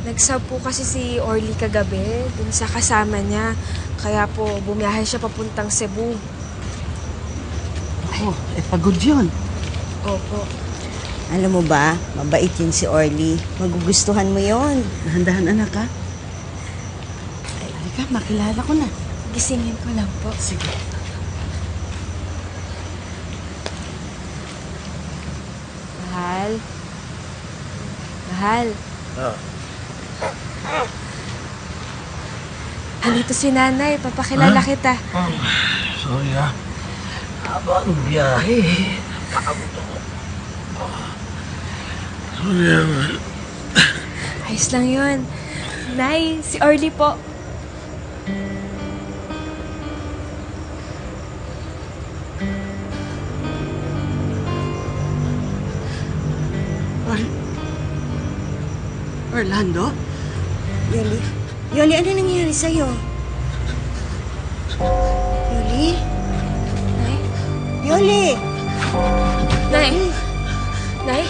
Nagsab po kasi si Orly kagabi dun sa kasama niya. Kaya po bumiyahe siya papuntang Cebu. Oh, pagod yun. Opo. Alam mo ba, mabait yun si Orly. Magugustuhan mo yun. Dahan-dahan, anak, ha? Ay, halika, makilala ko na. Gisingin ko lang po. Sige. Mahal. Mahal. Halito si nanay. Papakilala kita. Sorry ha. Habang biyahe. Pagod ako. Sorry naman. Ayos lang yun. Nay, si Orly po. Orlando? Yoli? Yoli, ano nangyari sa'yo? Yoli? Nay? Yoli! Nay? Nay?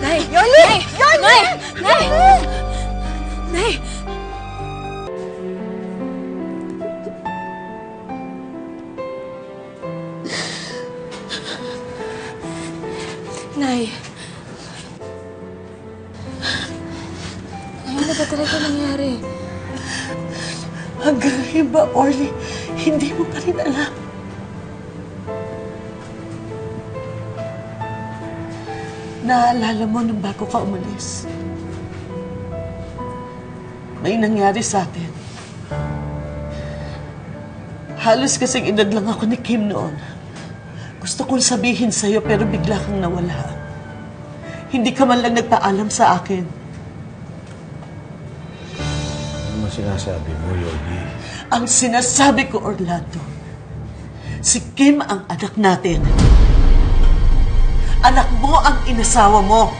Nay! Yoli! Nay! Yoli! Nay! Nay! Nay! Nay. Ano ba talaga nangyari? Hanggang ngayon ba, Orly, hindi mo pa rin alam. Naalala mo nung bago ka umalis. May nangyari sa atin. Halos kasing edad lang ako ni Kim noon. Gusto kong sabihin sa'yo pero bigla kang nawala. Hindi ka man lang nagpaalam sa akin. Ano mo sinasabi mo, Yoli? Ang sinasabi ko, Orlando, si Kim ang anak natin. Anak mo ang inasawa mo.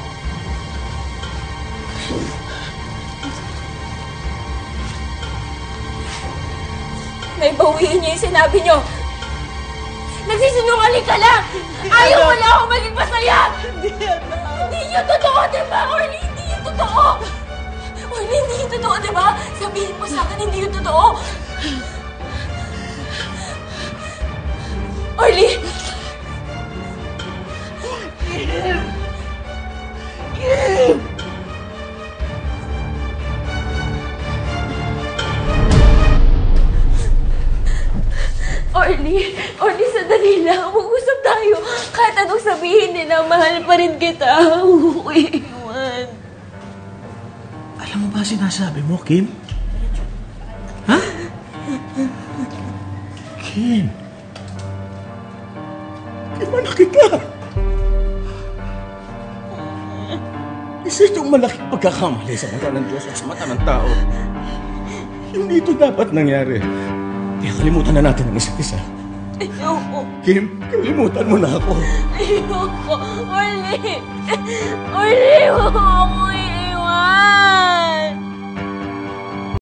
Nay, bawiin niyo yung sinabi niyo. Nagsisinungaling ka lang! Ayaw mo lang ako maging masaya! Hindi yun totoo, di ba, Orly? Hindi yun totoo! Orly, hindi yun totoo, di ba? Sabihin mo sa akin, hindi yun totoo! Orly! Kim! Kim! Orly! Orly, sandali lang. Mag-usap tayo. Kahit anong sabihin nila, mahal pa rin kita. Uy, iwan. Alam mo ba sinasabi mo, Kim? Ha? Kim? Kim, malaki ka. Isa itong malaking pagkakamali sa mata ng Diyos at sa mata ng tao. Hindi ito dapat nangyari. Kaya kalimutan na natin ang isa't isa. Ayoko. Kim, kalimutan mo na ako. Ayoko. Orly! Orly, huwag mo akong iiwan!